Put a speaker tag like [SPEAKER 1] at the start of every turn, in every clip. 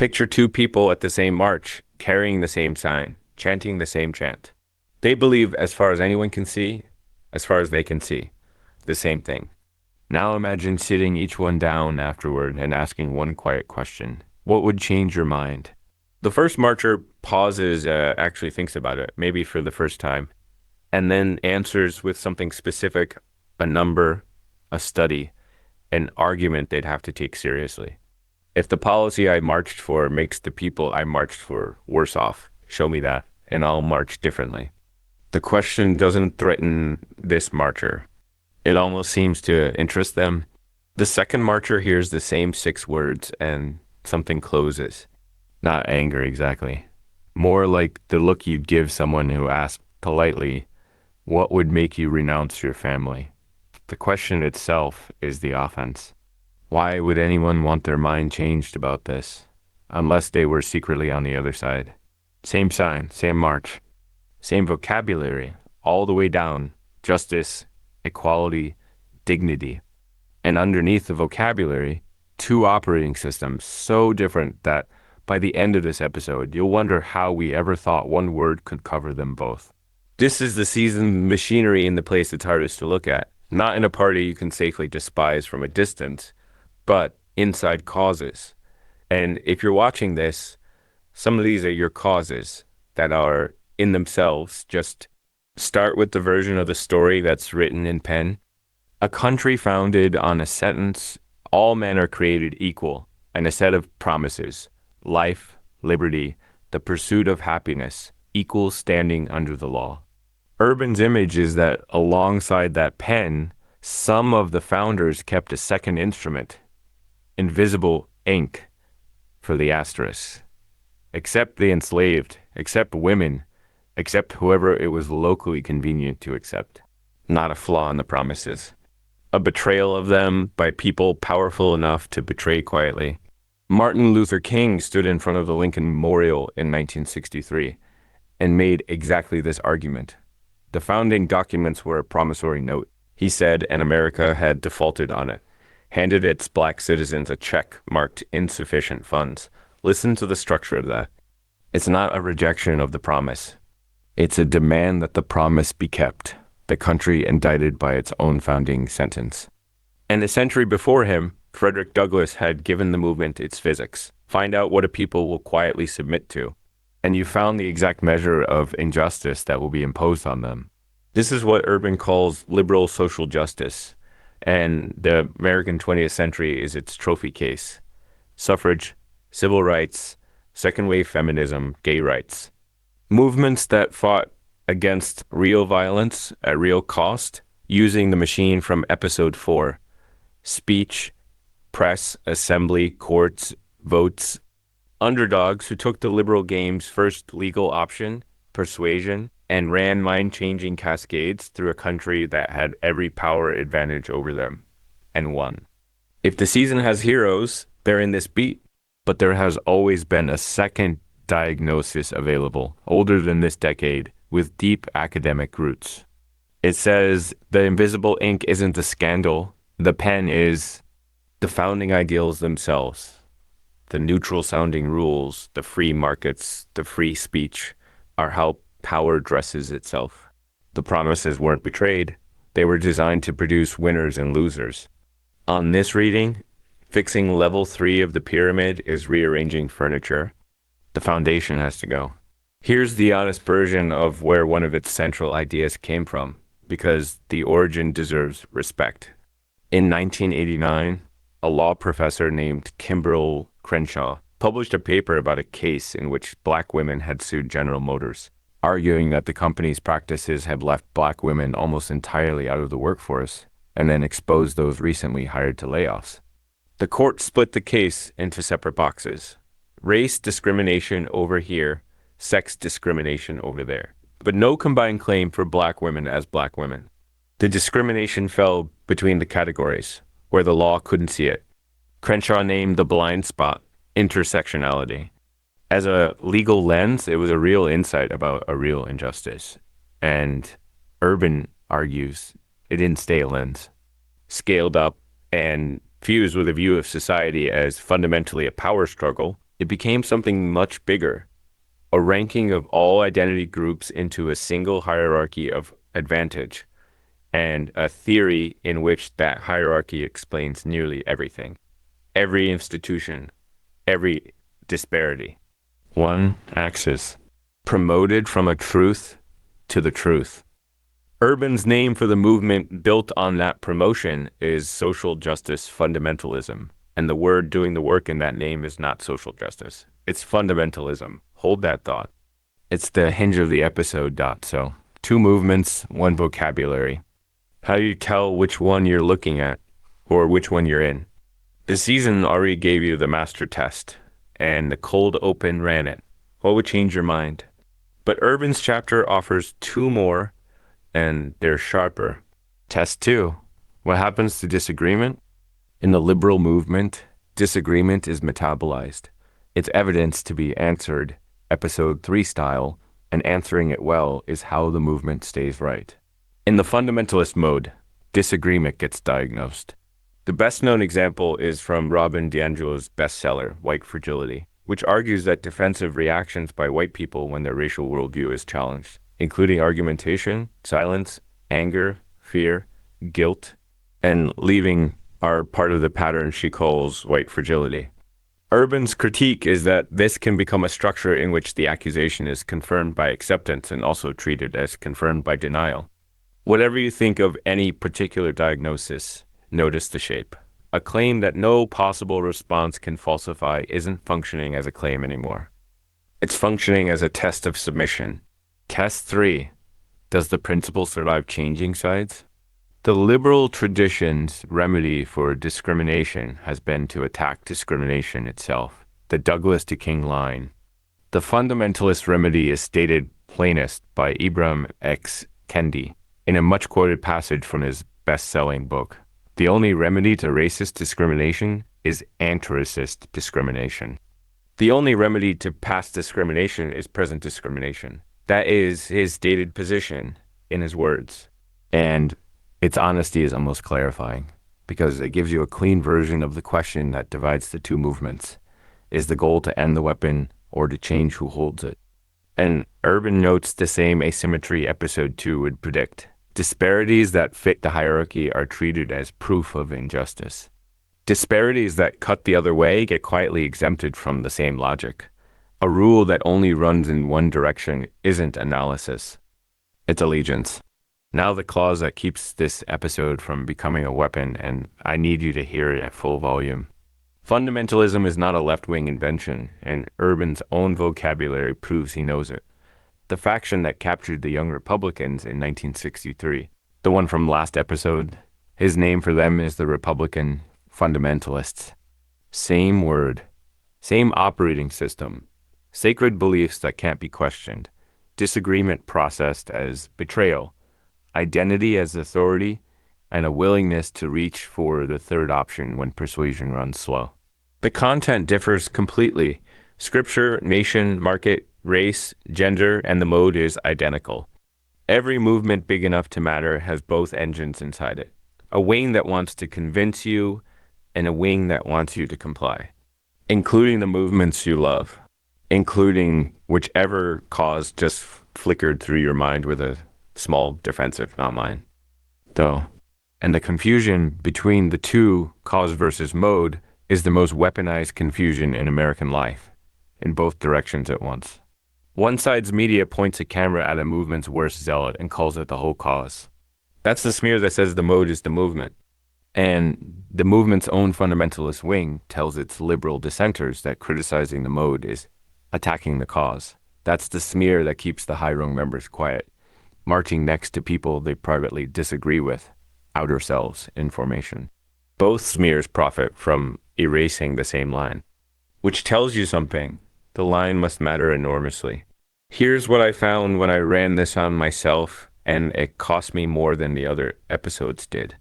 [SPEAKER 1] Picture two people at the same march, carrying the same sign, chanting the same chant. They believe, as far as anyone can see, as far as they can see, the same thing. Now imagine sitting each one down afterward and asking one quiet question. What would change your mind? The first marcher pauses, actually thinks about it, maybe for the first time, and then answers with something specific, a number, a study, an argument they'd have to take seriously. If the policy I marched for makes the people I marched for worse off, show me that, and I'll march differently. The question doesn't threaten this marcher. It almost seems to interest them. The second marcher hears the same 6 words and something closes. Not anger exactly. More like the look you'd give someone who asks politely, what would make you renounce your family? The question itself is the offense. Why would anyone want their mind changed about this, unless they were secretly on the other side? Same sign, same march, same vocabulary, all the way down, justice, equality, dignity. And underneath the vocabulary, 2 operating systems so different that by the end of this episode, you'll wonder how we ever thought one word could cover them both. This is the seasoned machinery in the place it's hardest to look at, not in a party you can safely despise from a distance, but inside causes. And if you're watching this, some of these are your causes that are in themselves. Just start with the version of the story that's written in pen. A country founded on a sentence, all men are created equal, and a set of promises, life, liberty, the pursuit of happiness, equal standing under the law. Urban's image is that alongside that pen, some of the founders kept a second instrument, invisible ink for the asterisk. Accept the enslaved, accept women, accept whoever it was locally convenient to accept. Not a flaw in the promises. A betrayal of them by people powerful enough to betray quietly. Martin Luther King stood in front of the Lincoln Memorial in 1963 and made exactly this argument. The founding documents were a promissory note, he said, and America had defaulted on it, handed its black citizens a check marked insufficient funds. Listen to the structure of that. It's not a rejection of the promise. It's a demand that the promise be kept, the country indicted by its own founding sentence. And a century before him, Frederick Douglass had given the movement its physics. Find out what a people will quietly submit to. And you found the exact measure of injustice that will be imposed on them. This is what Urban calls liberal social justice, and the American 20th century is its trophy case. Suffrage, civil rights, second-wave feminism, gay rights. Movements that fought against real violence at real cost, using the machine from episode 4. Speech, press, assembly, courts, votes. Underdogs who took the liberal game's first legal option, persuasion, and ran mind-changing cascades through a country that had every power advantage over them, and won. If the season has heroes, they're in this beat, but there has always been a second diagnosis available, older than this decade, with deep academic roots. It says the invisible ink isn't the scandal, the pen is the founding ideals themselves. The neutral-sounding rules, the free markets, the free speech, are how power dresses itself. The promises weren't betrayed. They were designed to produce winners and losers. On this reading, fixing level 3 of the pyramid is rearranging furniture. The foundation has to go. Here's the honest version of where one of its central ideas came from, because the origin deserves respect. In 1989, a law professor named Kimberle Crenshaw published a paper about a case in which black women had sued General Motors, arguing that the company's practices had left black women almost entirely out of the workforce and then exposed those recently hired to layoffs. The court split the case into separate boxes. Race discrimination over here, sex discrimination over there, but no combined claim for black women as black women. The discrimination fell between the categories, where the law couldn't see it. Crenshaw named the blind spot intersectionality. As a legal lens, it was a real insight about a real injustice. And Urban argues it didn't stay a lens. Scaled up and fused with a view of society as fundamentally a power struggle, It became something much bigger, a ranking of all identity groups into a single hierarchy of advantage, and a theory in which that hierarchy explains nearly everything, every institution, every disparity. One axis, promoted from a truth to the truth. Urban's name for the movement built on that promotion is social justice fundamentalism. And the word doing the work in that name is not social justice. It's fundamentalism. Hold that thought. It's the hinge of the episode. So, two movements, one vocabulary. How do you tell which one you're looking at or which one you're in? The season already gave you the master test, and the cold open ran it. What would change your mind? But Urban's chapter offers two more, and they're sharper. Test 2. What happens to disagreement? In the liberal movement, disagreement is metabolized. It's evidence to be answered, episode 3 style, and answering it well is how the movement stays right. In the fundamentalist mode, disagreement gets diagnosed. The best-known example is from Robin DiAngelo's bestseller, White-Fragility, which argues that defensive reactions by white people when their racial worldview is challenged, including argumentation, silence, anger, fear, guilt, and leaving are part of the pattern she calls white fragility. Urban's critique is that this can become a structure in which the accusation is confirmed by acceptance and also treated as confirmed by denial. Whatever you think of any particular diagnosis, notice the shape. A claim that no possible response can falsify isn't functioning as a claim anymore. It's functioning as a test of submission. Test 3. Does the principle survive changing sides? The liberal tradition's remedy for discrimination has been to attack discrimination itself, the Douglas to King line. The fundamentalist remedy is stated plainest by Ibram X. Kendi in a much-quoted passage from his best-selling book. The only remedy to racist discrimination is antiracist discrimination. The only remedy to past discrimination is present discrimination. That is his stated position in his words. And its honesty is almost clarifying because it gives you a clean version of the question that divides the two movements. Is the goal to end the weapon or to change who holds it? And Urban notes the same asymmetry episode 2 would predict. Disparities that fit the hierarchy are treated as proof of injustice. Disparities that cut the other way get quietly exempted from the same logic. A rule that only runs in one direction isn't analysis. It's allegiance. Now the clause that keeps this episode from becoming a weapon, and I need you to hear it at full volume. Fundamentalism is not a left-wing invention, and Urban's own vocabulary proves he knows it. The faction that captured the Young Republicans in 1963, the one from last episode, his name for them is the Republican fundamentalists. Same word, same operating system, sacred beliefs that can't be questioned, disagreement processed as betrayal, identity as authority, and a willingness to reach for the third option when persuasion runs slow. The content differs completely. Scripture, nation, market, race, gender, and the mode is identical. Every movement big enough to matter has both engines inside it. A wing that wants to convince you and a wing that wants you to comply, including the movements you love, including whichever cause just flickered through your mind with a small defensive, not mine. Though, and the confusion between the two, cause versus mode, is the most weaponized confusion in American life, in both directions at once. One side's media points a camera at a movement's worst zealot and calls it the whole cause. That's the smear that says the mode is the movement. And the movement's own fundamentalist wing tells its liberal dissenters that criticizing the mode is attacking the cause. That's the smear that keeps the high-rung members quiet, marching next to people they privately disagree with, outer selves in formation. Both smears profit from erasing the same line, which tells you something. The line must matter enormously. Here's what I found when I ran this on myself, and it cost me more than the other episodes did.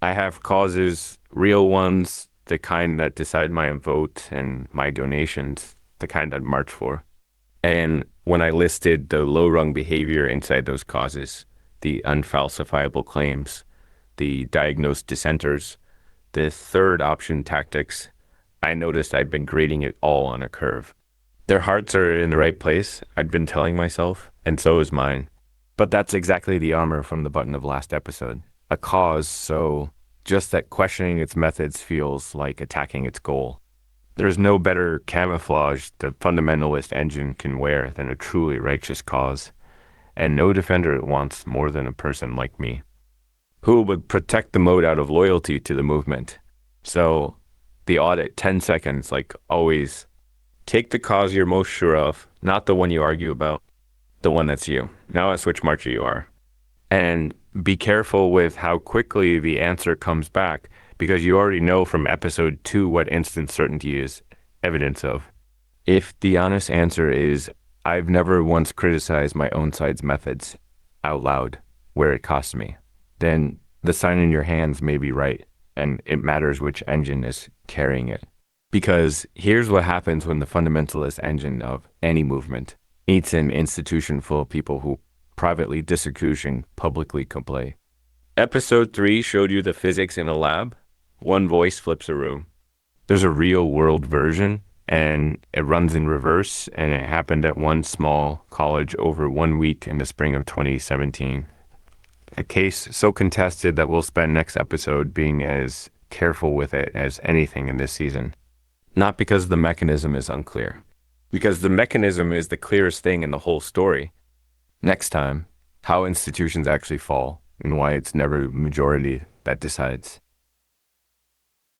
[SPEAKER 1] I have causes, real ones, the kind that decide my vote, and my donations, the kind I'd march for. And when I listed the low-rung behavior inside those causes, the unfalsifiable claims, the diagnosed dissenters, the third option tactics, I noticed I'd been grading it all on a curve. Their hearts are in the right place, I'd been telling myself, and so is mine. But that's exactly the armor from the button of last episode. A cause, so just that questioning its methods feels like attacking its goal. There's no better camouflage the fundamentalist engine can wear than a truly righteous cause, and no defender wants more than a person like me, who would protect the mode out of loyalty to the movement. So, the audit 10 seconds, like always. Take the cause you're most sure of, not the one you argue about, the one that's you. Now that's which marcher you are. And be careful with how quickly the answer comes back, because you already know from episode 2 what instant certainty is evidence of. If the honest answer is, I've never once criticized my own side's methods out loud where it costs me, then the sign in your hands may be right, and it matters which engine is carrying it. Because here's what happens when the fundamentalist engine of any movement meets an institution full of people who privately disaccuse and publicly complain. Episode 3 showed you the physics in a lab. One voice flips a room. There's a real world version, and it runs in reverse, and it happened at one small college over 1 week in the spring of 2017. A case so contested that we'll spend next episode being as careful with it as anything in this season. Not because the mechanism is unclear, because the mechanism is the clearest thing in the whole story. Next time, how institutions actually fall and why it's never majority that decides.